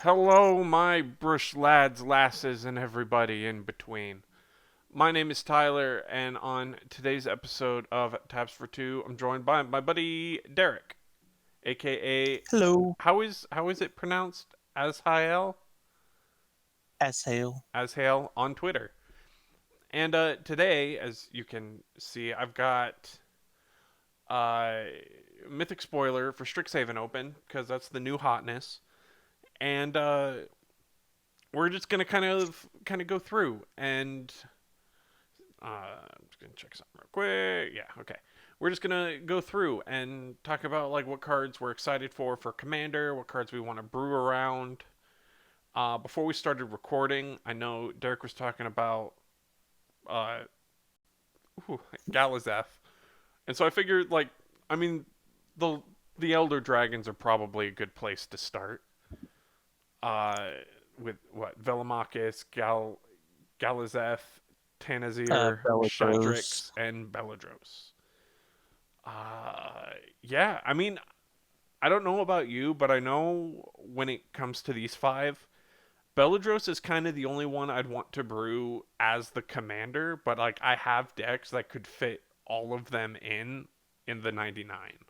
Hello, my brush lads, lasses, and everybody in between. My name is Tyler, and on today's episode of Tabs for Two, I'm joined by my buddy Derek, aka Hello, how is it pronounced? Azhael, Asshale. Azhael on Twitter. And today, as you can see, I've got uh, Mythic Spoiler for Strixhaven open because that's the new hotness, and we're just gonna kind of go through and I'm just gonna check something real quick. Yeah, okay. We're just gonna go through and talk about like what cards we're excited for Commander, what cards we want to brew around. Before we started recording, I know Derek was talking about uh, Galazeth, and so I figured like I mean the the Elder Dragons are probably a good place to start. Uh, with what Velomachus, Galazeth, Tanazir, Bellatrix. Shadrix, and Belladros. Uh, yeah, I mean, I don't know about you, but I know when it comes to these five, Belladros is kind of the only one I'd want to brew as the commander, but like I have decks that could fit all of them in the 99.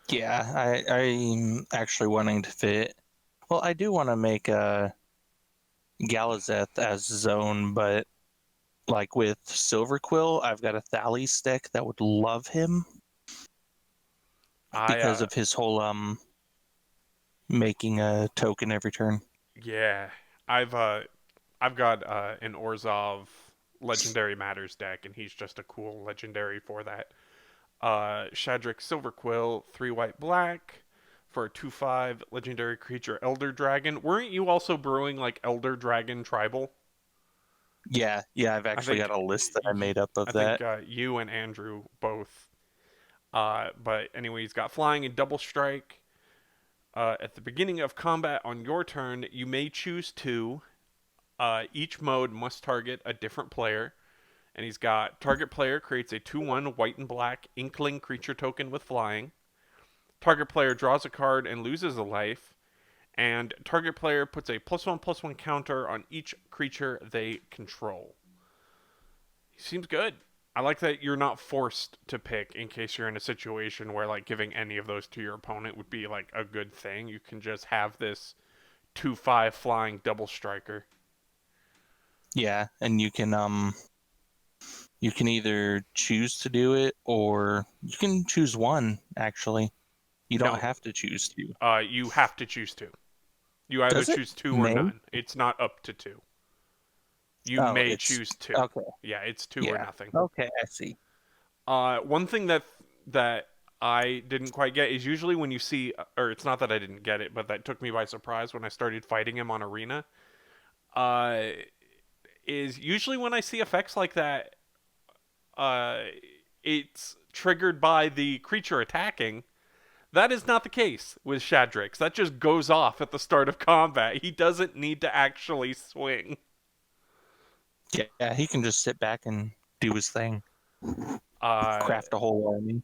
Yeah, I'm actually wanting to fit. Well, I do want to make a Galazeth as zone, but like with Silver Quill, I've got a Thales deck that would love him I because of his whole making a token every turn. yeah, I've uh I've got an Orzov Legendary Matters deck, and he's just a cool legendary for that. Shadrick Silverquill, 3 white black for a 2/5 legendary creature Elder Dragon. Weren't you also brewing like Elder Dragon Tribal? Yeah, I've I actually think got a list that I made up of I think that. you and Andrew both. But anyway, he's got flying and double strike. At the beginning of combat on your turn, you may choose to. Each mode must target a different player. And he's got target player creates a 2/1 white and black inkling creature token with flying. Target player draws a card and loses a life. And target player puts a +1/+1 counter on each creature they control. Seems good. I like that you're not forced to pick in case you're in a situation where like giving any of those to your opponent would be like a good thing. You can just have this 2/5 flying double striker. Yeah, and you can either choose to do it or you can choose one actually. You don't No, have to choose two. you have to choose two. You either Does it? choose two or May? none. It's not up to two. You Oh, may it's choose two. okay. Yeah, it's two or Yeah. nothing. Okay, I see. One thing that I didn't quite get is usually when you see, or it's not that I didn't get it, but that took me by surprise when I started fighting him on Arena. Uh, is usually when I see effects like that, uh, it's triggered by the creature attacking. That is not the case with Shadrix. That just goes off at the start of combat. He doesn't need to actually swing. Yeah, he can just sit back and do his thing, Uh, craft a whole army.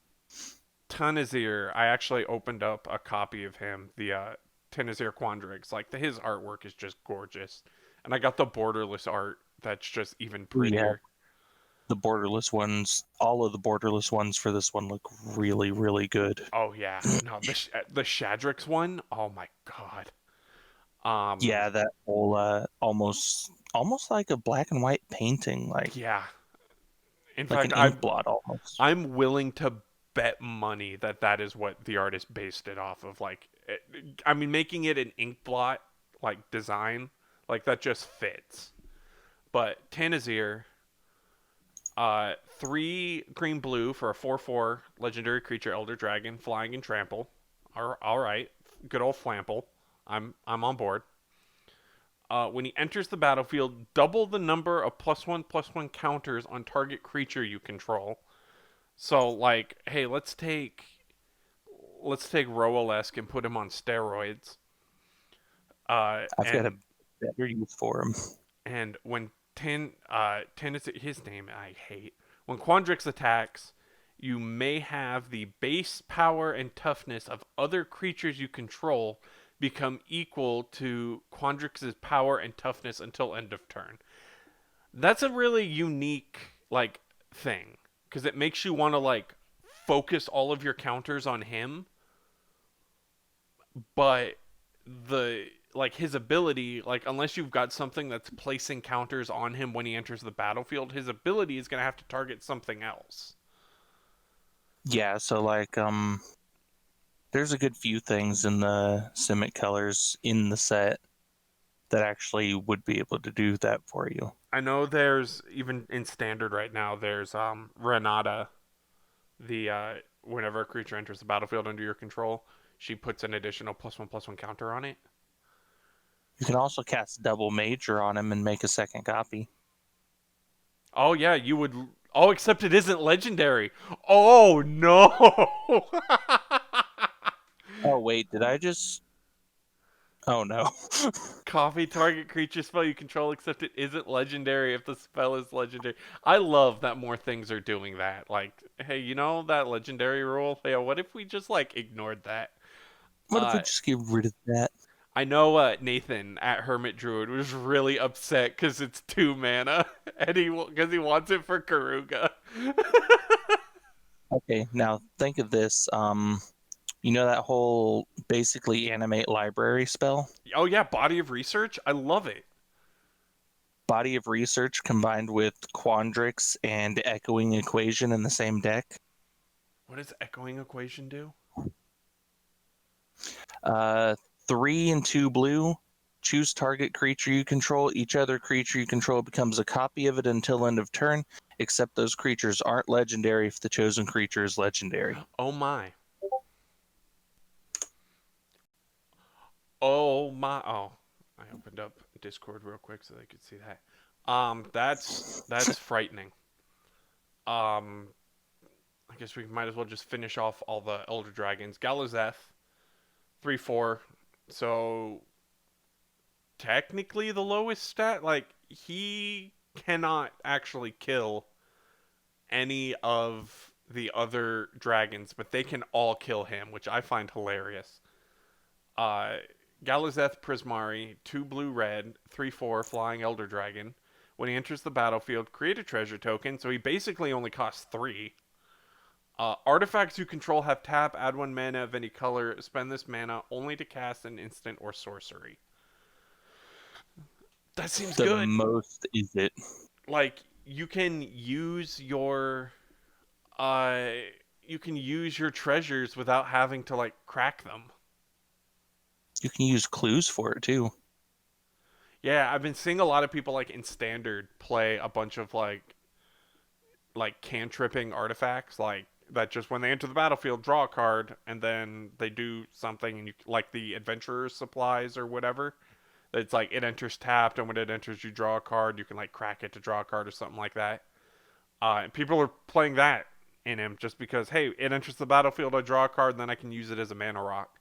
Tanazir, I actually opened up a copy of him, the Tanazir Quandrix. Like his artwork is just gorgeous, and I got the borderless art that's just even Yeah, prettier. the borderless ones, all of the borderless ones for this one look really, really good. Oh yeah, no the Shadrix one. Oh my god. Um, Yeah, that whole almost like a black and white painting, yeah. In like fact, an ink blot almost. I'm willing to bet money that that is what the artist based it off of. Like, I mean, making it an ink blot like design, like that just fits. But Tanazir, 3 green blue for a 4/4 legendary creature, Elder Dragon, flying and trample. All right, good old Flample. I'm on board. When he enters the battlefield, double the number of +1/+1 counters on target creature you control. So like, hey, let's take Roalesk and put him on steroids. Uh, I've got a and better use for him. and when ten is his name I hate. When Quandrix attacks, you may have the base power and toughness of other creatures you control become equal to Quandrix's power and toughness until end of turn. That's a really unique like thing because it makes you want to like focus all of your counters on him, but the like his ability, like unless you've got something that's placing counters on him when he enters the battlefield, his ability is going to have to target something else. Yeah, so like there's a good few things in the Simic colors in the set that actually would be able to do that for you. I know there's even in standard right now there's Renata, the whenever a creature enters the battlefield under your control, she puts an additional +1/+1 counter on it. You can also cast double major on him and make a second copy. Oh yeah, you would. Oh, except it isn't legendary. Oh no! Oh wait, did I just Oh no. Copy target creature spell you control, except it isn't legendary if the spell is legendary. I love that more things are doing that. Like, hey, you know that legendary rule? Yeah, what if we just like ignored that? What if we Uh, just get rid of that? I know Nathan at Hermit Druid was really upset because it's 2 mana, and he wants it for Karuga. Okay, now think of this. You know that whole basically animate library spell? Oh yeah, body of research. I love it. Body of research combined with Quandrix and echoing equation in the same deck. What does echoing equation do? Uh, 3 and 2 blue. Choose target creature you control. Each other creature you control becomes a copy of it until end of turn, except those creatures aren't legendary if the chosen creature is legendary. Oh my. Oh my. Oh, I opened up Discord real quick so they could see that. That's frightening. Um, I guess we might as well just finish off all the Elder Dragons. Galazeth, 3/4. So technically the lowest stat. Like he cannot actually kill any of the other dragons, but they can all kill him, which I find hilarious. Uh, Galazeth Prismari, 2 blue red, 3/4 flying Elder Dragon. When he enters the battlefield, create a treasure token, so he basically only costs 3. Artifacts you control have tap, add 1 mana of any color, spend this mana only to cast an instant or sorcery. That seems The good. most is it. Like, uh you can use your treasures without having to like crack them. You can use clues for it too. Yeah, I've been seeing a lot of people like in standard play a bunch of like cantripping artifacts like that just when they enter the battlefield draw a card and then they do something and you like the adventurer's supplies or whatever. It's like it enters tapped and when it enters you draw a card, you can like crack it to draw a card or something like that. And people are playing that in him just because hey, it enters the battlefield, I draw a card, and then I can use it as a mana rock.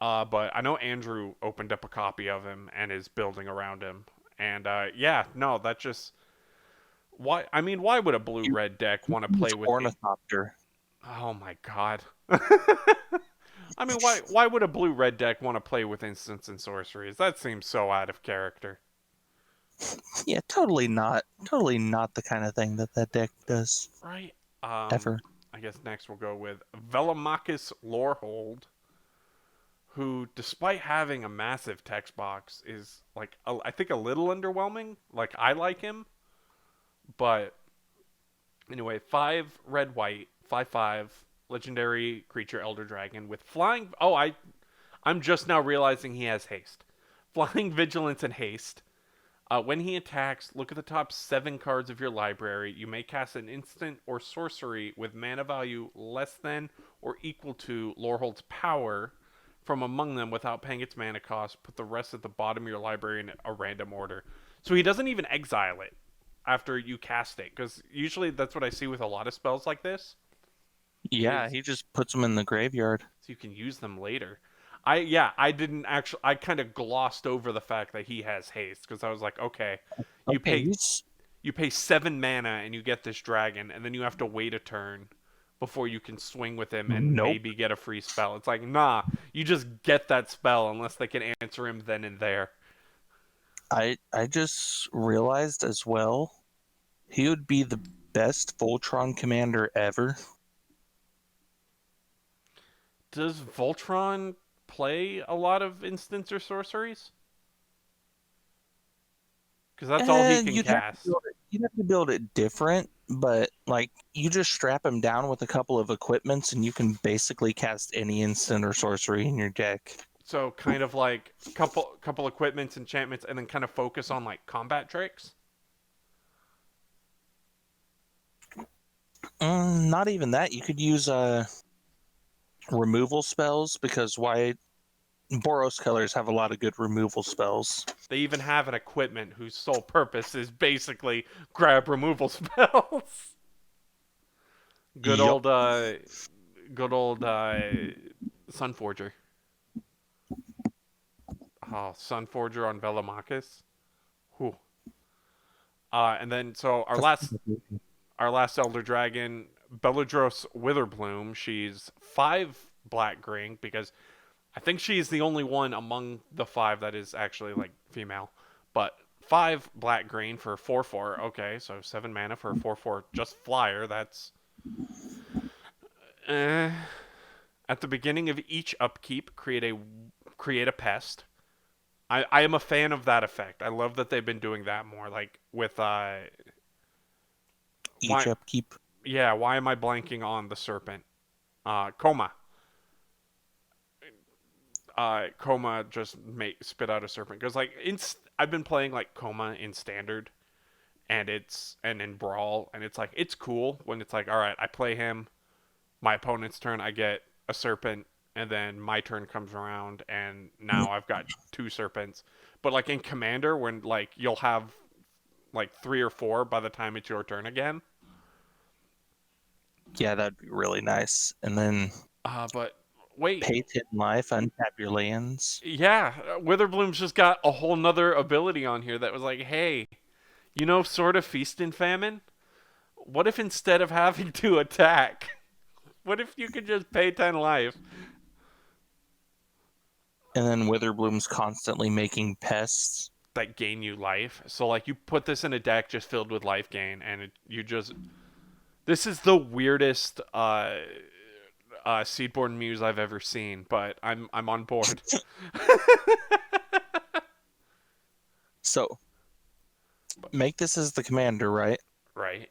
But I know Andrew opened up a copy of him and is building around him. And yeah, no, that just why? I mean, why would a blue You red deck can want to use play with it? Ornithopter. Oh my god. I mean, why would a blue red deck want to play with instants and sorceries? That seems so out of character. Yeah, totally not the kind of thing that that deck does Right? ever. I guess next we'll go with Velomachus Lorehold, who, despite having a massive text box, is like I think a little underwhelming. Like I like him, but anyway, 5 red white, 5/5 legendary creature Elder Dragon with flying. Oh, I'm just now realizing he has haste, flying vigilance and haste. When he attacks, look at the top 7 cards of your library. You may cast an instant or sorcery with mana value less than or equal to Lorehold's power from among them without paying its mana cost. Put the rest at the bottom of your library in a random order. So he doesn't even exile it after you cast it, because usually that's what I see with a lot of spells like this. Yeah, Is he just puts them in the graveyard. so you can use them later. I didn't actually I kind of glossed over the fact that he has haste because I was like, okay, you Okay, pay he's you pay 7 mana and you get this dragon, and then you have to wait a turn before you can swing with him and Nope. maybe get a free spell. It's like, nah, you just get that spell unless they can answer him then and there. I just realized as well, he would be the best Voltron commander ever. Does Voltron play a lot of instants or sorceries? Because that's all he can You'd have to cast. build it. You'd have to build it different, but like you just strap him down with a couple of equipments, and you can basically cast any instant or sorcery in your deck. So kind of like couple equipments, enchantments, and then kind of focus on like combat tricks. Not even that. You could use removal spells because why Boros colors have a lot of good removal spells. They even have an equipment whose sole purpose is basically grab removal spells. good Yup. old, uh, good old Sunforger. Oh, Sunforger on Velomachus. Whew. And then so our last Elder Dragon, Beladros Witherbloom. She's 5 black green because I think she's the only one among the 5 that is actually like female. But 5 black green for 4/4. Okay, so 7 mana for a 4/4 just flyer. That's eh. At the beginning of each upkeep, create a pest. I am a fan of that effect. I love that they've been doing that more. Like with Each why upkeep. yeah, why am I blanking on the serpent? Coma. Coma just spit out a serpent because like I've been playing like Coma in standard and in brawl, and it's like it's cool when it's like, all right, I play him, my opponent's turn, I get a serpent, and then my turn comes around and now I've got 2 serpents. But like in Commander, when like you'll have like 3 or 4 by the time it's your turn again. Yeah, that'd be really nice. And then But wait, pay 10 life, untap your lands. yeah, Witherbloom's just got a whole nother ability on here that was like, hey, sort of feast and famine. What if instead of having to attack, what if you could just pay 10 life? And then Witherbloom's constantly making pests. That gain you life. So like you put this in a deck just filled with life gain, and you just this is the weirdest Seedborn Muse I've ever seen, but I'm on board. So make this as the commander, right? Right.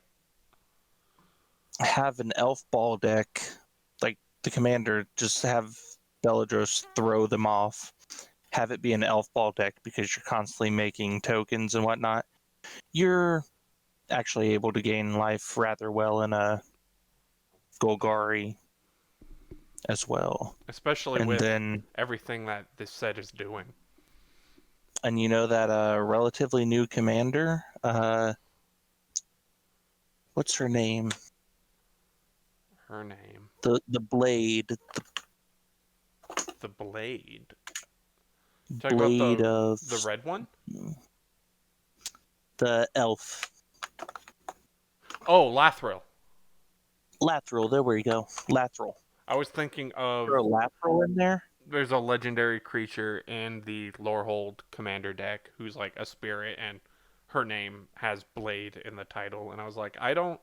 Have an elf ball deck, like the commander, just have Beladros throw them off. Have it be an elf ball deck because you're constantly making tokens and whatnot. You're actually able to gain life rather well in a Golgari as well. Especially And with then, everything that this set is doing. and you know that relatively new commander, what's her name? Her name. The blade, The Blade. Talk about blade the of the red one? the elf. Oh, Lathril. Lateral, there we go. Lateral. I was thinking Throw of a lateral in there? there's a legendary creature in the Lorehold Commander deck who's like a spirit, and her name has Blade in the title, and I was like, I don't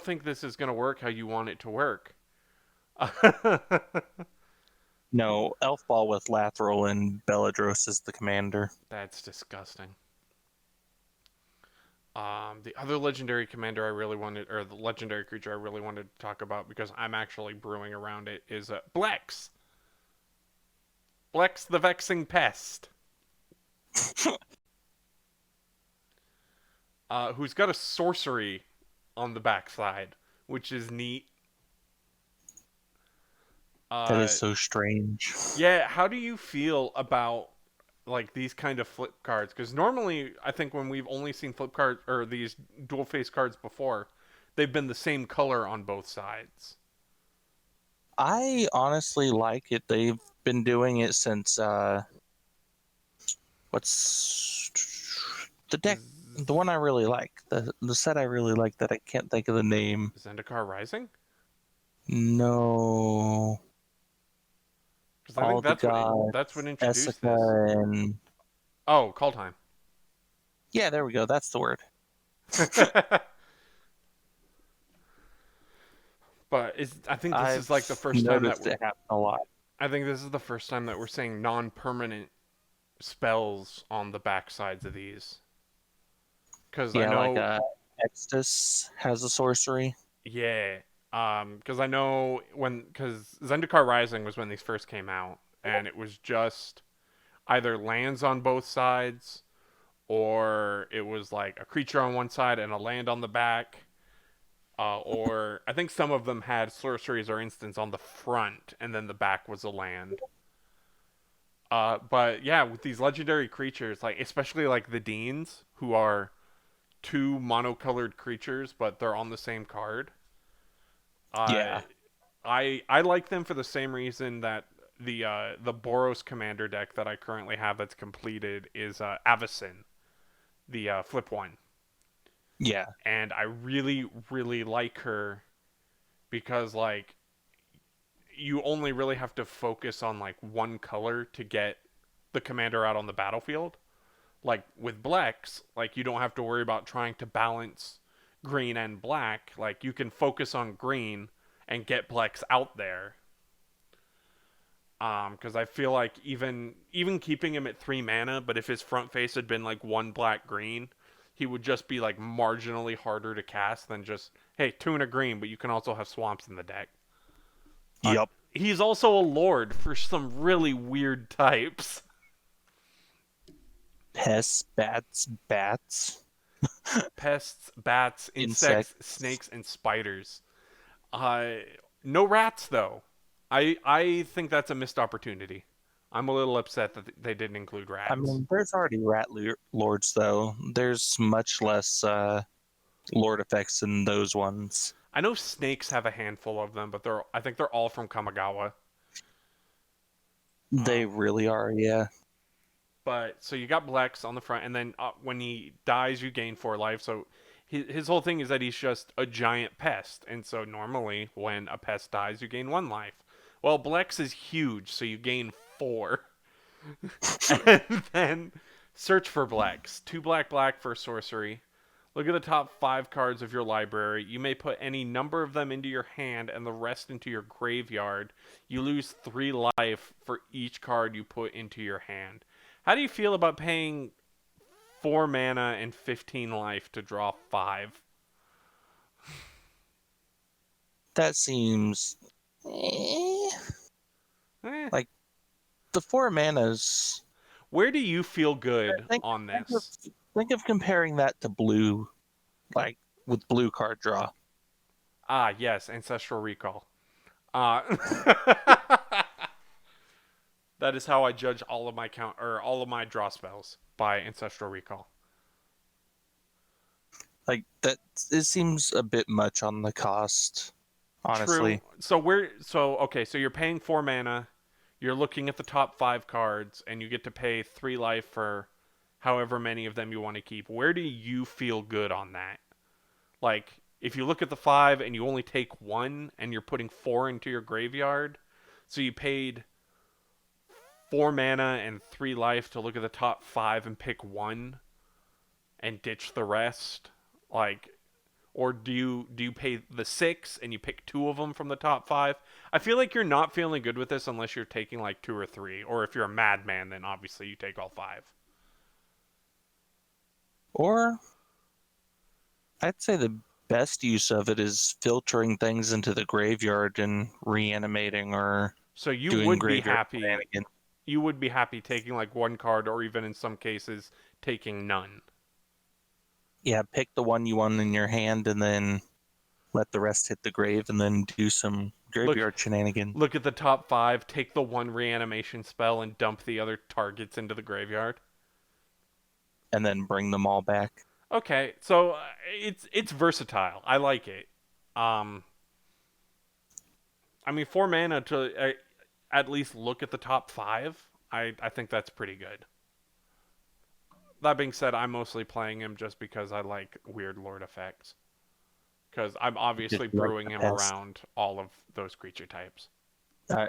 think this is gonna work how you want it to work. No, elf ball with lateral and Beladros is the commander. That's disgusting. The other legendary commander I really wanted, or the legendary creature I really wanted to talk about because I'm actually brewing around it, is Blex. Blex the Vexing Pest. Who's got a sorcery on the backside, which is neat. That Uh, is so strange. yeah, how do you feel about like these kind of flip cards? Because normally, I think when we've only seen flip cards or these dual face cards before, they've been the same color on both sides. I honestly like it. They've been doing it since what's the deck? The one I really like, the set I really like that I can't think of the name. Zendikar Rising? No. Because I All think the that's what gods, introduced this. Essica, and Oh, call time. yeah, there we go. That's the word. But I think this is I've like the first time that noticed it happen a lot. I think this is the first time that we're seeing non-permanent spells on the backsides of these. Because I Yeah, like know, Extus has a sorcery. yeah, because I know because Zendikar Rising was when these first came out, and it was just either lands on both sides, or it was like a creature on one side and a land on the back. Or I think some of them had sorceries or instants on the front, and then the back was a land. But yeah, with these legendary creatures, like especially like the Deans, who are two monocolored creatures, but they're on the same card. Uh, Yeah, I like them for the same reason that the Boros commander deck that I currently have that's completed is Avacyn, the flip one, yeah, and I really like her because like you only really have to focus on like one color to get the commander out on the battlefield. Like with blacks, like you don't have to worry about trying to balance green and black. Like you can focus on green and get blacks out there. Because I feel like even keeping him at 3 mana, but if his front face had been like one black green, he would just be like marginally harder to cast than just hey tune a green, but you can also have swamps in the deck. Uh, yep. he's also a lord for some really weird types. Pests, bats, bats, Pests, bats, insects, insects. snakes, and spiders. Uh, no rats though. I think that's a missed opportunity. I'm a little upset that they didn't include I rats. mean, there's already lords though. There's much less lord effects than those ones. I know snakes have a handful of them, but I think they're all from Kamigawa. They Um, really are, yeah. but so you got Blex on the front, and then when he dies, you gain 4 life. So his whole thing is that he's just a giant pest, and so normally when a pest dies, you gain 1 life. Well, Blex is huge, so you gain 4. And then search for blacks. 2 black for sorcery. Look at the top 5 cards of your library. You may put any number of them into your hand and the rest into your graveyard. You lose 3 life for each card you put into your hand. How do you feel about paying 4 mana and 15 life to draw 5? That seems eh, Eh. like the 4 manas. Where do you feel good Think, on think of this? think of comparing that to blue, like with blue card draw. Ah, yes, Ancestral Recall. Uh, that is how I judge all of my count or all of my draw spells by Ancestral Recall. Like that, it seems a bit much on the cost, True. honestly. So okay, so you're paying 4 mana, you're looking at the top 5 cards, and you get to pay 3 life for however many of them you want to keep. Where do you feel good on that? Like, if you look at the 5 and you only take one and you're putting 4 into your graveyard, so you paid 4 mana and 3 life to look at the top 5 and pick one and ditch the rest. Like, or do you pay the 6 and you pick 2 of them from the top 5? I feel like you're not feeling good with this unless you're taking like 2 or 3, or if you're a madman, then obviously you take all 5. Or I'd say the best use of it is filtering things into the graveyard and reanimating or So you doing would be graveyard happy. shenanigans. You would be happy taking like 1 card, or even in some cases taking none. Yeah, pick the one you want in your hand and then let the rest hit the grave and then do some Look, graveyard shenanigans look at the top 5. Take the one reanimation spell and dump the other targets into the graveyard. and then bring them all back. Okay, so it's versatile. I like it. Um, I mean, 4 mana to at least look at the top 5. I think that's pretty good. That being said, I'm mostly playing him just because I like weird lord effects. because I'm Just obviously like brewing the him pest. around all of those creature types.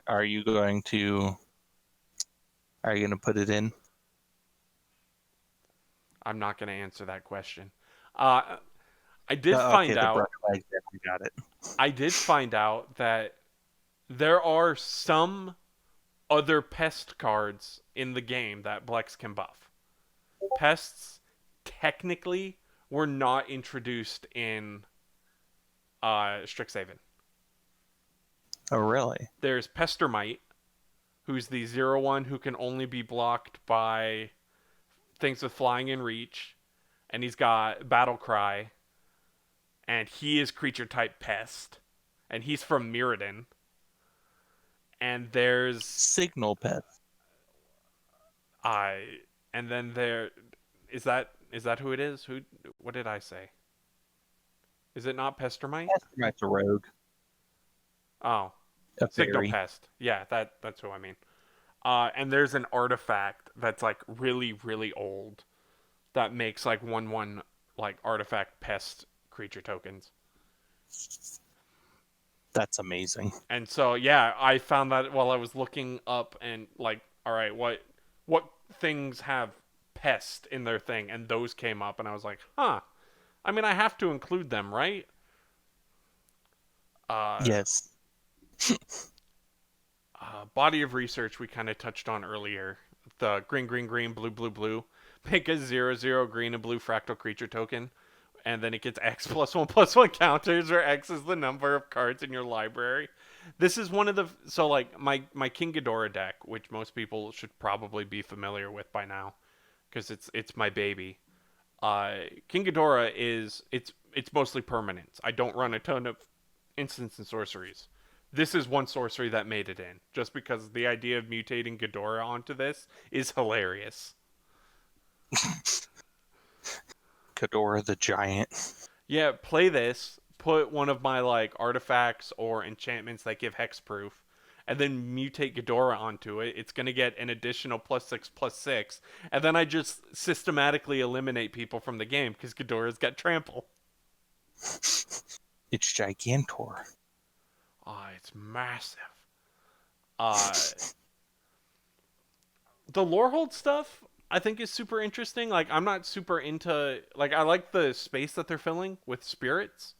Are you going to? Are you going to put it in? I'm not going to answer that question. Uh, I did Okay, find the brush out. flag. There, we got it. I did find out that there are some other pest cards in the game that Blex can buff. Pests technically were not introduced in Strixhaven. Oh, really? There's Pestermite, who's the 0/1 who can only be blocked by things with flying and reach, and he's got Battle Cry, and he is creature type Pest, and he's from Mirrodin. And there's Signal pest. I, and then there is that who it is? Who? What did I say? Is it not Pestermite? That's a rogue. Oh, A Signal fairy. Pest. Yeah, that's who I mean. And there's an artifact that's like really really old that makes like 1/1 like artifact pest creature tokens. That's amazing. And so yeah, I found that while I was looking up and like, all right, what things have pest in their thing, and those came up, and I was like, huh. I mean, I have to include them, right? Uh, Yes. Body of research we kind of touched on earlier. The green, green, green, blue, blue, blue. Make a 0/0 green and blue fractal creature token, and then it gets X +1/+1 counters, where X is the number of cards in your library. This is one of the so like my King Ghidorah deck, which most people should probably be familiar with by now, because it's my baby. King Ghidorah is it's mostly permanents. I don't run a ton of instants and sorceries. This is one sorcery that made it in, just because the idea of mutating Ghidorah onto this is hilarious. Ghidorah the giant. Yeah, play this. Put one of my like artifacts or enchantments that give hexproof, and then mutate Ghidorah onto it. It's gonna get an additional +6/+6, and then I just systematically eliminate people from the game because Ghidorah's got trample. It's Gigantor. It's massive. Uh, the Lorehold stuff I think is super interesting. Like I'm not super into like I like the space that they're filling with spirits.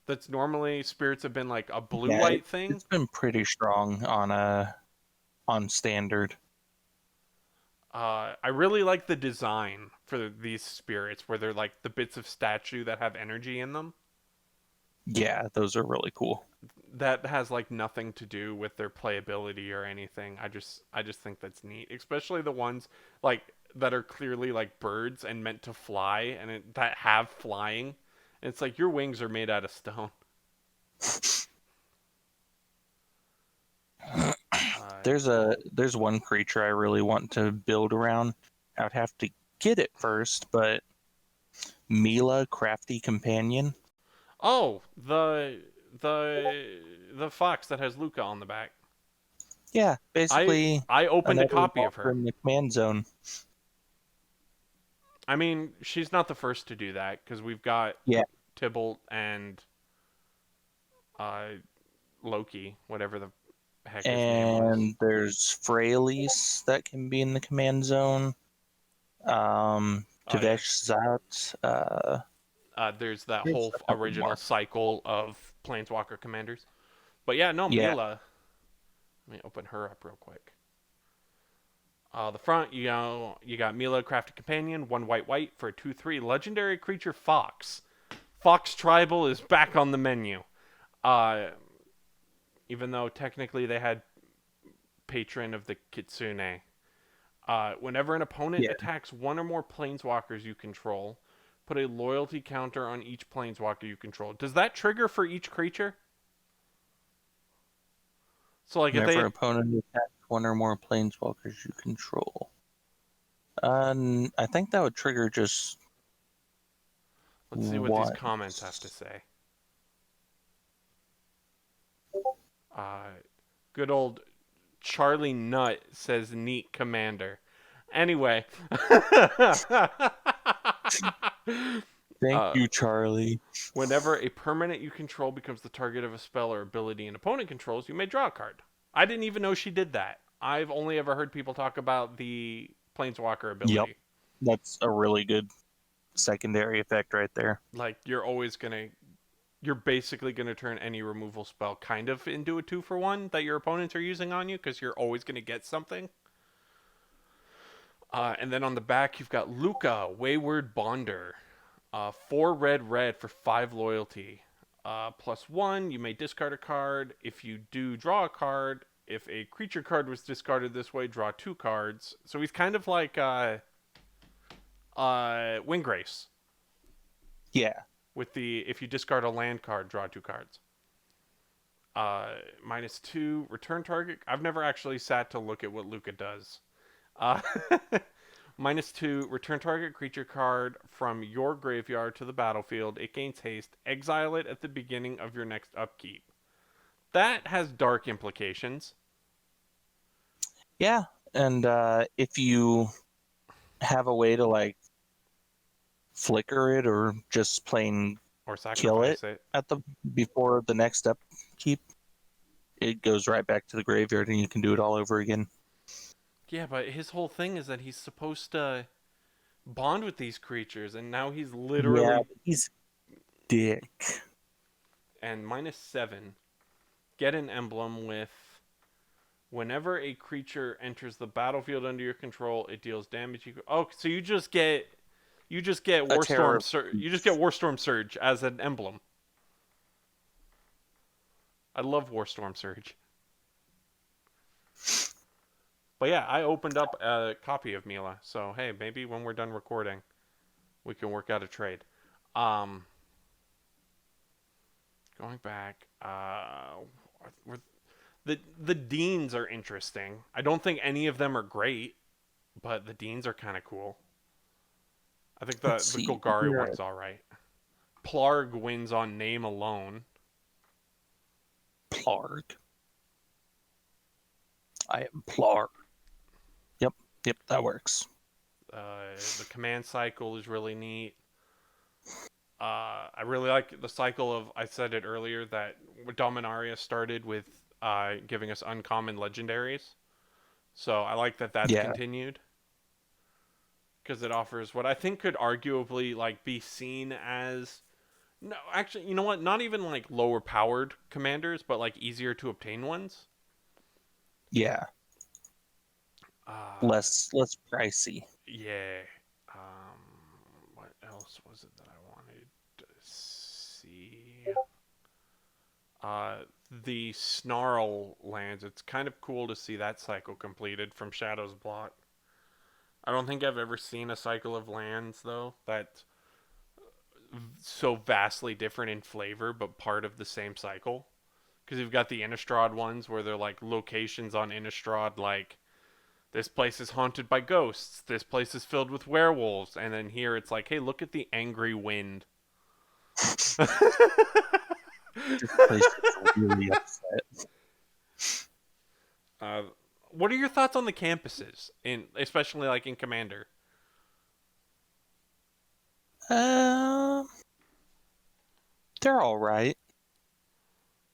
That's normally spirits have been like a blue Yeah, white thing. it's been pretty strong on standard. I really like the design for these spirits where they're like the bits of statue that have energy in them. Yeah, those are really cool. That has like nothing to do with their playability or anything. I just think that's neat, especially the ones like that are clearly like birds and meant to fly that have flying. And it's like your wings are made out of stone. Uh, There's one creature I really want to build around. I would have to get it first, but Mila, Crafty Companion. oh, the fox that has Luca on the back. Yeah, I basically I opened a another copy of walker her. in the command zone. I mean, she's not the first to do that because we've got Yeah, Tybalt and uh, Loki, whatever the heck his name was. and there's Fraley's that can be in the command zone. Oh yeah. Tavesh Zat. There's that There's whole a couple original more. cycle of Planeswalker commanders. But yeah, no, Yeah, Mila. Let me open her up real quick. The front, you got Mila, Crafted Companion, one white white for a 2/3 legendary creature Fox. Fox Tribal is back on the menu. Uh, even though technically they had Patron of the Kitsune. Whenever an opponent yeah. attacks one or more planeswalkers you control, put a loyalty counter on each planeswalker you control. Does that trigger for each creature? So like if Whenever they opponent attacks one or more planeswalkers you control. I think that would trigger just let's see what these one. comments have to say. Uh, good old Charlie Nut says neat commander. Anyway, Thank Uh, you, Charlie. Whenever a permanent you control becomes the target of a spell or ability an opponent controls, you may draw a card. I didn't even know she did that. I've only ever heard people talk about the Planeswalker Yep. ability. That's a really good secondary effect right there. Like, you're basically gonna turn any removal spell kind of into a 2-for-1 that your opponents are using on you because you're always gonna get something. And then on the back, you've got Luca, Wayward Bonder. 4 red, red for 5 loyalty. +1, you may discard a card. If you do draw a card, if a creature card was discarded this way, draw 2 cards. So he's kind of like Winggrace. Yeah. With the, if you discard a land card, draw 2 cards. -2, return target. I've never actually sat to look at what Luca does. Uh, -2, return target creature card from your graveyard to the battlefield. It gains haste. Exile it at the beginning of your next upkeep. That has dark implications. Yeah. And if you have a way to like flicker it or just plain Or kill it sacrifice it. at the before the next upkeep, it goes right back to the graveyard and you can do it all over again. Yeah, but his whole thing is that he's supposed to bond with these creatures, and now he's Yeah, literally. but he's dick. And -7, get an emblem with. Whenever a creature enters the battlefield under your control, it deals damage equal. Oh, so you just get A terror. Warstorm Surge as an emblem. I love Warstorm Surge. But yeah, I opened up a copy of Mila, so hey, maybe when we're done recording, we can work out a trade. Um, Going back, the deans are interesting. I don't think any of them are great, but the deans are kind of cool. I think Let's the see. Golgari You're one's all right. Plarg wins on name alone. Plarg. I am Plarg. Yep. Yep, that works. The command cycle is really neat. I really like the cycle of. I said it earlier that Dominaria started with giving us uncommon legendaries. So I like that that's Yeah. continued because it offers what I think could arguably like be seen as no, actually, you know what? Not even like lower powered commanders, but like easier to obtain ones. Yeah. Uh, Less pricey. yeah. What else was it that I wanted to see? Uh, the Snarl lands. It's kind of cool to see that cycle completed from Shadow's Blot. I don't think I've ever seen a cycle of lands though that so vastly different in flavor, but part of the same cycle. Because you've got the Innistrad ones where they're like locations on Innistrad, like this place is haunted by ghosts, this place is filled with werewolves, and then here it's like, hey, look at the angry wind. This place is really upset. uh, what are your thoughts on the campuses, in especially like in Commander? Um, they're all right.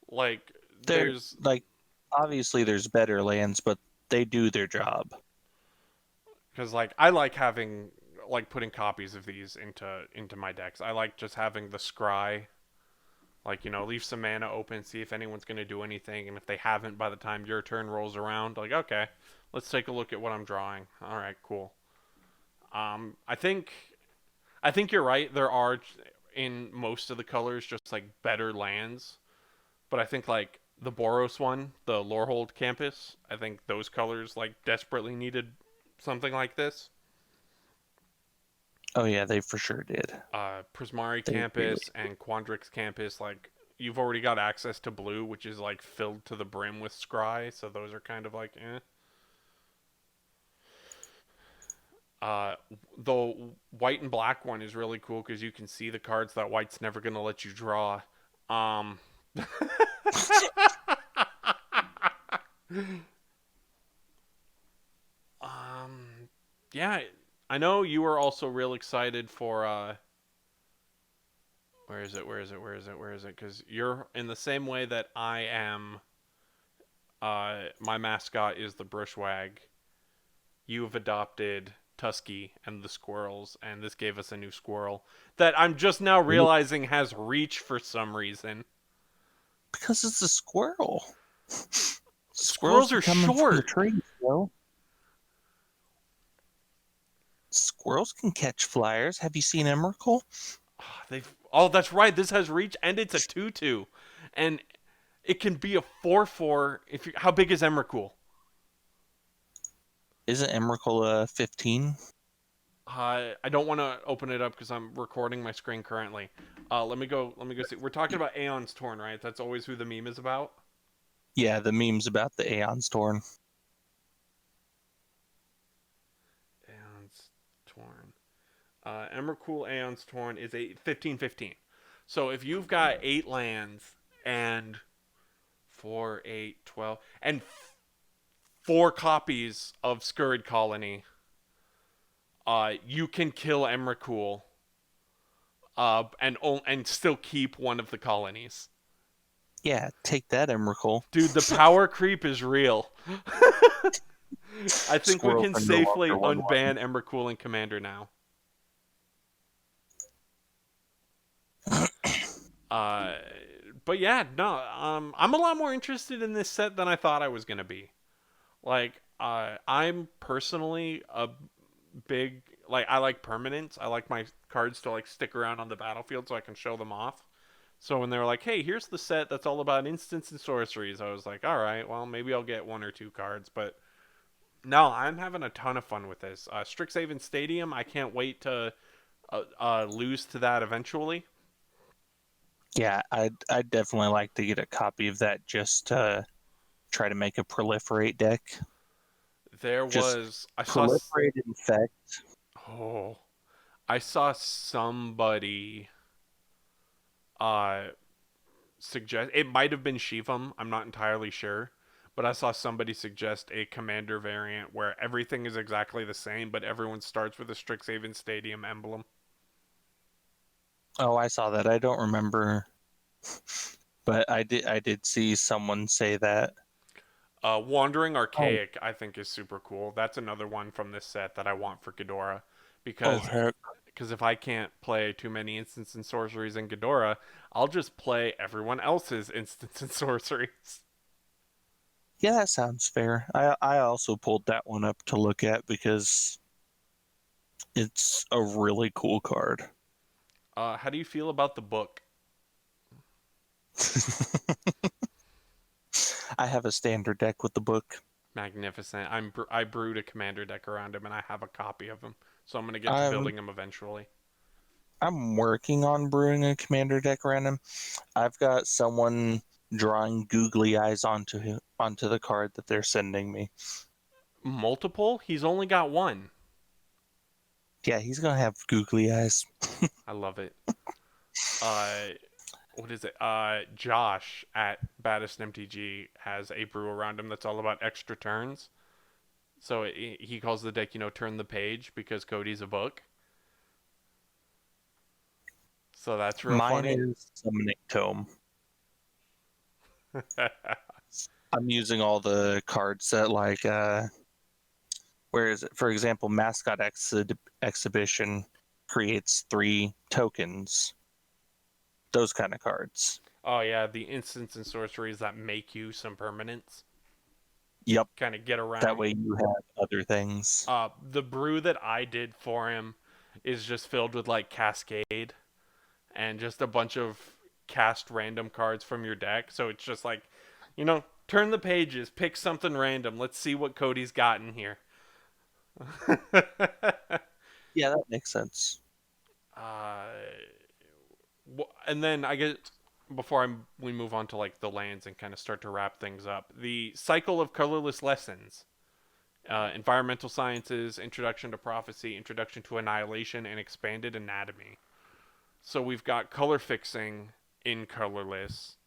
Like, They're there's like obviously there's better lands, but they do their job. because like I like having like putting copies of these into my decks. I like just having the scry. Like, leave some mana open, see if anyone's going to do anything. And if they haven't by the time your turn rolls around, like, okay, let's take a look at what I'm drawing. All right, cool. I think you're right. There are, in most of the colors, just like better lands. But I think, like, the Boros one, the Lorehold campus, I think those colors, like, desperately needed something like this. Oh yeah, they for sure did. Prismari They really. campus and Quandrix campus, like you've already got access to blue, which is like filled to the brim with scry, so those are kind of like eh. Uh, the white and black one is really cool because you can see the cards that white's never gonna let you draw. Um, um, yeah, I know you were also real excited for Where is it? Where is it? Where is it? Where is it? Because you're in the same way that I am. My mascot is the Brushwag. You've adopted Tusky and the squirrels, and this gave us a new squirrel that I'm just now realizing has reach for some reason. Because it's a squirrel. Squirrels Squirrels be are coming from the short. trees, yo. Squirrels can catch flyers. Have you seen Emrakul? They've. Oh, that's right. This has reach, and it's a 2/2, and it can be a 4/4. If you, how big is Emrakul? Isn't Emrakul a 15? I don't want to open it up because I'm recording my screen currently. Let me go. Let me go see. We're talking about Aeon's Torn, right? That's always who the meme is about. Yeah, the memes about the Aeon's Torn. Aeon's Torn. Emrakul Aeon's Torn is a 15/15. So if you've got 8 lands and 4, 8, 12, and 4 copies of Scurrid Colony, you can kill Emrakul, and still keep one of the colonies. Yeah, take that, Emrakul. Dude, the power creep is real. I think we Squirrels can are no safely longer 1/1. unban Emrakul and Commander now. Uh, but yeah, no, I'm a lot more interested in this set than I thought I was gonna be. Like, I'm personally a big like I like permanence. I like my cards to like stick around on the battlefield so I can show them off. So when they were like, "Hey, here's the set that's all about instants and sorceries," I was like, "All right, well maybe I'll get 1 or 2 cards." But no, I'm having a ton of fun with this. Strixhaven Stadium, I can't wait to lose to that eventually. Yeah, I'd definitely like to get a copy of that just to try to make a proliferate deck. There Just was I saw proliferate infect. oh I saw somebody uh suggest it might have been Shivam, I'm not entirely sure, but I saw somebody suggest a commander variant where everything is exactly the same, but everyone starts with a Strixhaven Stadium emblem. Oh, I saw that. I don't remember, but I did see someone say that. Wandering Oh, Archaic, I think, is super cool. That's another one from this set that I want for Ghidorah, oh because heck. if I can't play too many instants and sorceries in Ghidorah, I'll just play everyone else's instants and sorceries. Yeah, that sounds fair. I also pulled that one up to look at because it's a really cool card. How do you feel about the book? I have a standard deck with the book. Magnificent. I brewed a commander deck around him, and I have a copy of him, so I'm gonna get to I'm building him eventually. I'm working on brewing a commander deck random. I've got someone drawing googly eyes onto the card that they're sending me. Multiple? He's only got one. Yeah, he's gonna have googly eyes. I love it. Uh, what is it? Josh at Baddest MTG has a brew around him that's all about extra turns. So he calls the deck, turn the page because Cody's a book. So that's real Mine funny. is summoning tome. I'm using all the cards that where is it? For example, exhibition creates 3 tokens. Those kind of cards. Oh yeah, the instants and sorceries that make you some permanents. Yep. Kind of get That around. way you have other things. The brew that I did for him is just filled with like Cascade and just a bunch of cast random cards from your deck. So it's just like, turn the pages, pick something random. Let's see what Cody's got in here. Yeah, that makes sense. uh, and then I guess before we move on to like the lands and kind of start to wrap things up, the cycle of colorless lessons. Environmental sciences, introduction to prophecy, introduction to annihilation, and expanded anatomy. So we've got color fixing in colorless,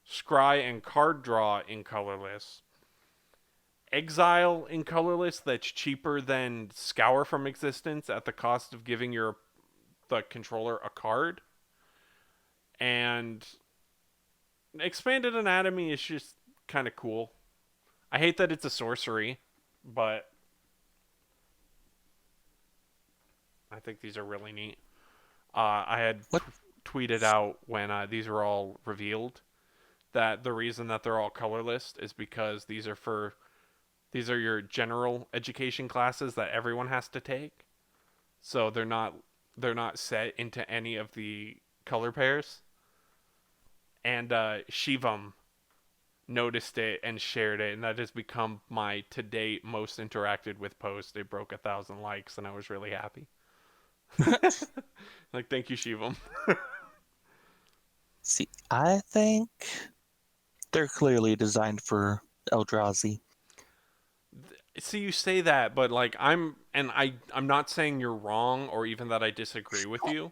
scry and card draw in colorless, exile in colorless that's cheaper than scour from existence at the cost of giving the controller a card, And expanded anatomy is just kind of cool. I hate that it's a sorcery, but I think these are really neat. I had What? tweeted out when these were all revealed that the reason that they're all colorless is because these are your general education classes that everyone has to take. So they're not set into any of the color pairs. And Shivam noticed it and shared it, and that has become my to date most interacted with post. It broke 1,000 likes, and I was really happy. Like, thank you, Shivam. See, I think they're clearly designed for Eldrazi. See, you say that, but like I'm not saying you're wrong or even that I disagree with you,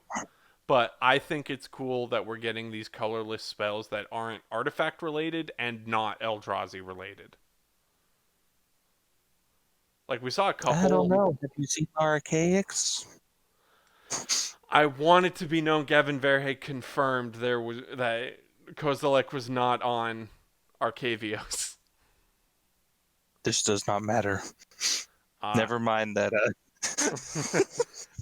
but I think it's cool that we're getting these colorless spells that aren't artifact related and not Eldrazi related. Like we saw a I don't couple. know. Have you seen Archaics? I want it to be known Gavin Verhey confirmed there was that Kozilek was not on Arcavios. This does not matter. Uh, Never mind that.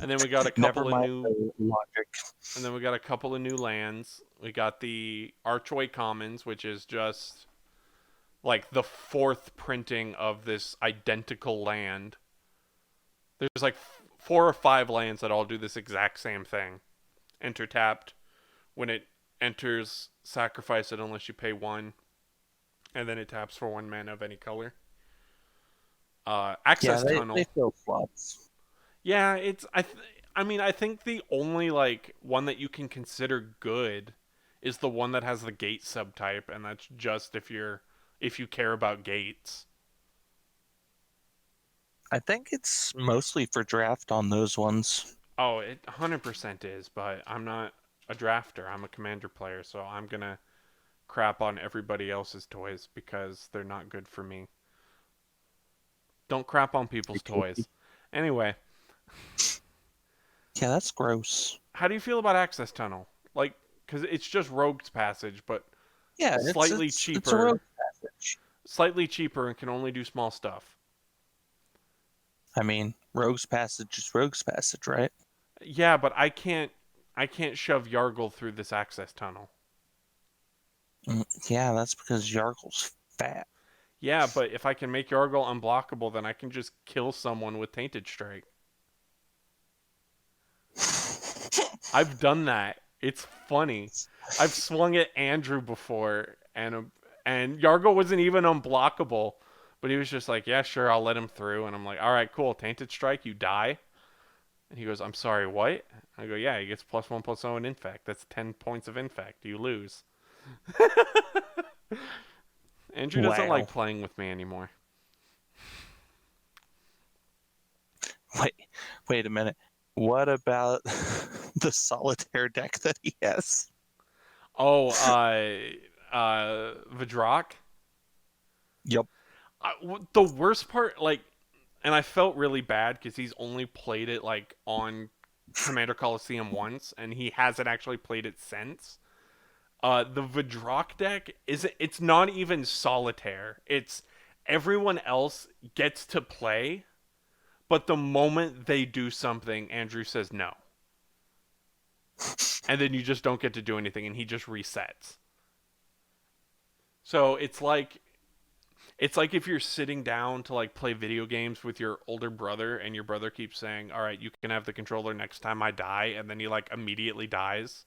and then we got a Never couple of mind new the logic. and then we got a couple of new lands. We got the Archway Commons, which is just like the fourth printing of this identical land. There's like four or five lands that all do this exact same thing. Enter tapped. When it enters, sacrifice it unless you pay one, and then it taps for 1 mana of any color. Yeah, Access they Tunnel. fill slots. Yeah, I mean, I think the only like one that you can consider good is the one that has the gate subtype, and that's just if you care about gates. I think it's mostly for draft on those ones. Oh, it 100% is, but I'm not a drafter. I'm a commander player, so I'm gonna crap on everybody else's toys because they're not good for me. Don't crap on people's toys. Anyway, Yeah, that's gross. how do you feel about Access Tunnel? Like, because it's just Rogue's Passage, but Yeah, it's a road passage. slightly cheaper, and can only do small stuff. I mean, Rogue's Passage is Rogue's Passage, right? Yeah, but I can't shove Yargle through this Access Tunnel. Yeah, that's because Yargle's fat. Yeah, but if I can make Yargle unblockable, then I can just kill someone with Tainted Strike. I've done that. It's funny. I've swung at Andrew before, and Yargle wasn't even unblockable, but he was just like, "Yeah, sure, I'll let him through." And I'm like, "All right, cool. Tainted Strike, you die." And he goes, "I'm sorry, what?" I go, "Yeah, he gets +1/+0 in infect. That's 10 points of infect. You lose." Andrew doesn't Wow. like playing with me anymore. Wait, wait a minute. What about the solitaire deck that he has? Oh, Vidrock. Yep. The worst part, like, and I felt really bad because he's only played it like on Commander Coliseum once, and he hasn't actually played it since. The Vidrock deck it's not even solitaire. It's everyone else gets to play, but the moment they do something, Andrew says no. And then you just don't get to do anything, and he just resets. So it's like if you're sitting down to like play video games with your older brother, and your brother keeps saying, "All right, you can have the controller next time I die," and then he like immediately dies,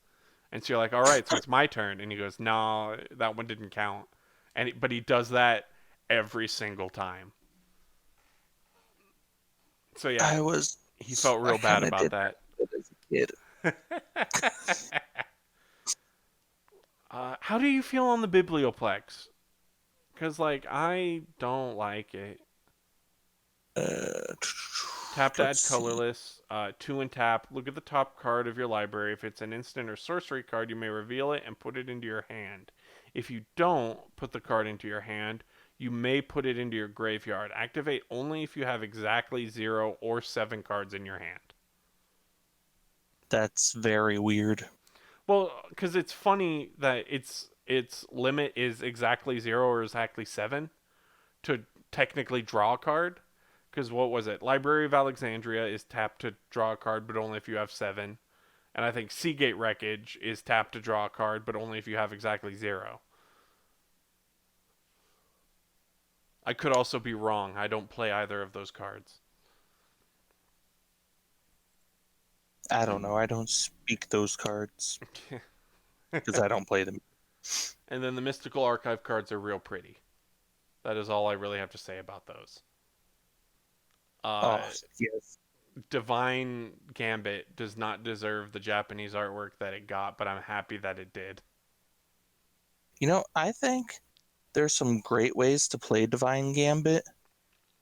and so you're like, "All right, so it's my turn," and he goes, "No, that one didn't count," but he does that every single time. So yeah, I was he felt I real bad kind of about did that. that as a kid. How do you feel on the Biblioplex? Because like I don't like it. Uh, Tap to let's add see. colorless. Two and tap. Look at the top card of your library. If it's an instant or sorcery card, you may reveal it and put it into your hand. If you don't put the card into your hand, you may put it into your graveyard. Activate only if you have exactly 0 or 7 cards in your hand. That's very weird. Well, because it's funny that its limit is exactly 0 or exactly 7 to technically draw a card. Because what was it? Library of Alexandria is tapped to draw a card, but only if you have 7. And I think Seagate Wreckage is tapped to draw a card, but only if you have exactly 0. I could also be wrong. I don't play either of those cards. I don't know. I don't speak those cards because I don't play them. And then the Mystical Archive cards are real pretty. That is all I really have to say about those. Oh, Uh, yes. Divine Gambit does not deserve the Japanese artwork that it got, but I'm happy that it did. I think there's some great ways to play Divine Gambit,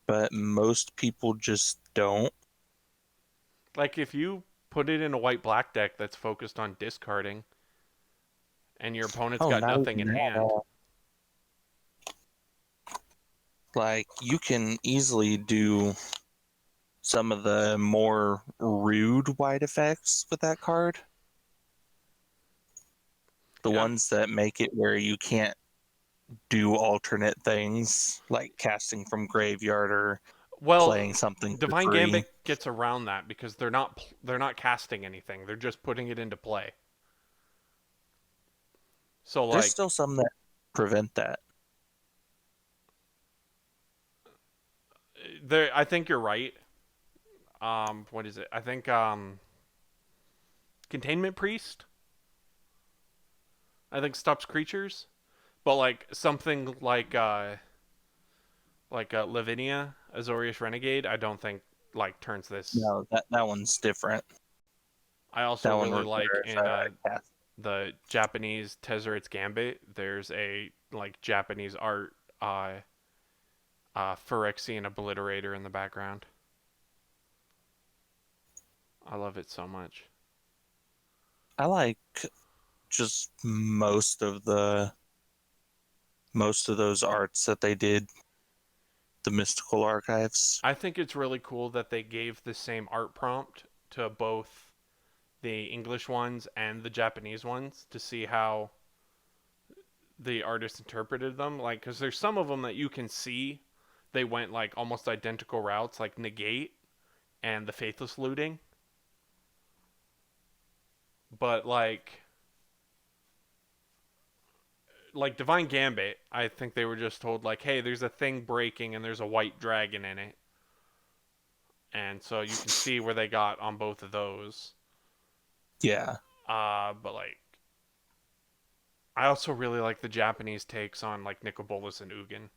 but most people just don't. Like if you put it in a white black deck that's focused on discarding and your opponent's Oh, got not nothing even in that. hand. Like, you can easily do some of the more rude white effects with that card. The Yeah. ones that make it where you can't do alternate things, like casting from graveyard or Well, playing something for Divine free. Gambit gets around that because they're not casting anything. They're just putting it into play. So There's like still some that prevent that. there I think you're right. What is it? I think Containment Priest I think stops creatures, but like something like Lavinia, Azorius Renegade, I don't think like turns this. No, that one's different. I also That one really like requires in a cast. the Japanese Tezzeret's Gambit. There's a like Japanese art Phyrexian Obliterator in the background. I love it so much. I like just most of those arts that they did, the mystical archives. I think it's really cool that they gave the same art prompt to both the English ones and the Japanese ones to see how the artist interpreted them. Like, because there's some of them that you can see they went like almost identical routes, like Negate and the Faithless Looting. But like Divine Gambit, I think they were just told like, hey, there's a thing breaking and there's a white dragon in it, and so you can see where they got on both of those. Yeah. But like, I also really like the Japanese takes on like Nicobolus and Ugin,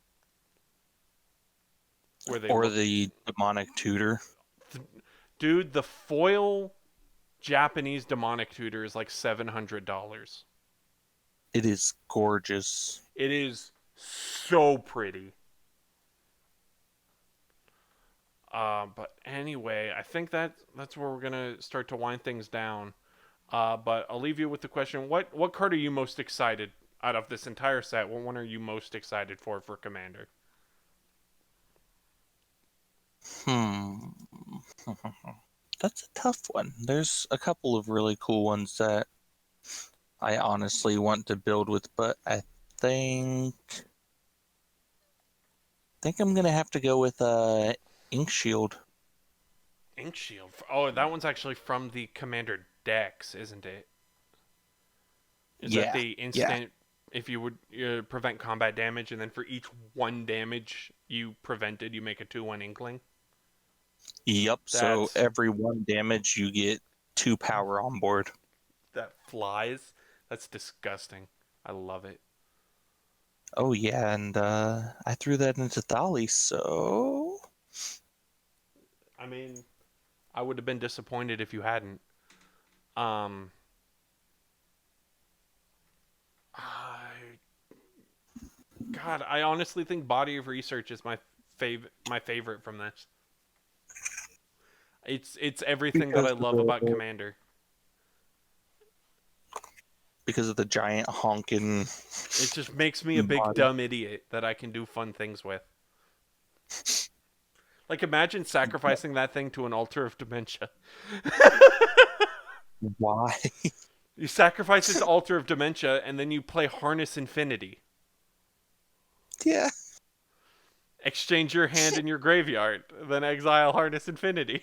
where they Or look, the demonic tutor. dude, the foil Japanese demonic tutor is like $700. It is gorgeous. It is so pretty. But anyway, I think that's where we're gonna start to wind things down. But I'll leave you with the question: what card are you most excited out of this entire set? What one are you most excited for Commander? Hmm. That's a tough one. There's a couple of really cool ones that I honestly want to build with, but I think I'm gonna have to go with Ink Shield. Ink Shield. Oh, that one's actually from the Commander decks, isn't it? Is that Yeah, the yeah. instant? If you would prevent combat damage, and then for each one damage you prevented, you make a 2/1 Inkling. Yep. So That's every one damage you get 2 power on board. that flies. That's disgusting. I love it. Oh yeah, and I threw that into Thali, so I mean, I would have been disappointed if you hadn't. Um, I, God, I honestly think Body of Research is my favorite from this. It's everything that I because of love about the Commander. because of the giant honking It just makes me a big body. dumb idiot that I can do fun things with. Like imagine sacrificing that thing to an altar of dementia. Why? You sacrifice it to Altar of Dementia, and then you play Harness Infinity. Yeah. Exchange your hand in your graveyard, then exile Harness Infinity.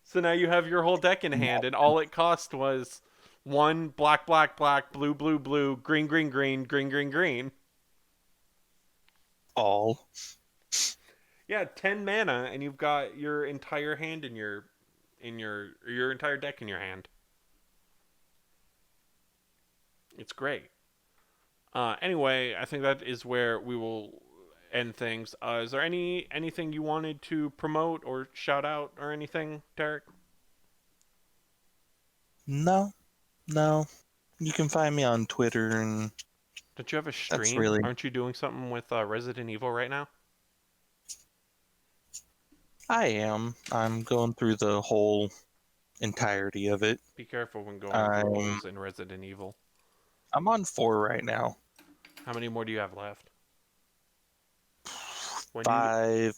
So now you have your whole deck in hand, and all it cost was one black, black, black, blue, blue, blue, green, green, green, green, green, green. All. Yeah, 10 mana, and you've got your entire hand in your entire deck in your hand. It's great. Anyway, I think that is where we will end things. Is there anything you wanted to promote or shout out or anything, Derek? No, no. You can find me on Twitter, and Don't you have a that's stream? really. Aren't you doing something with Resident Evil right now? I am. I'm going through the whole entirety of it. Be careful when going through I'm holes in Resident Evil. I'm on 4 right now. How many more do you have left? When you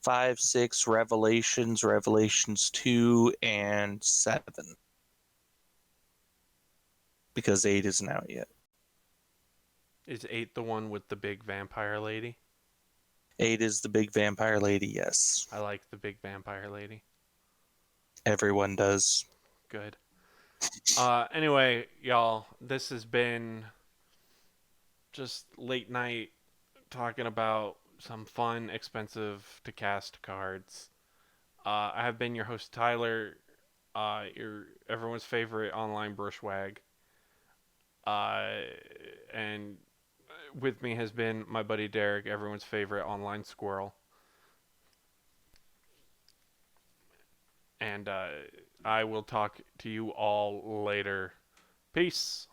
Five, 6 Revelations, Revelations 2, and 7. Because 8 isn't out yet. Is 8 the one with the big vampire lady? 8 is the big vampire lady, yes. I like the big vampire lady. Everyone does. Good. Anyway, y'all, this has been just late night talking about some fun, expensive to cast cards. I have been your host, Tyler, your everyone's favorite online brushwag. Uh, and with me has been my buddy Derek, everyone's favorite online squirrel. And I will talk to you all later. Peace.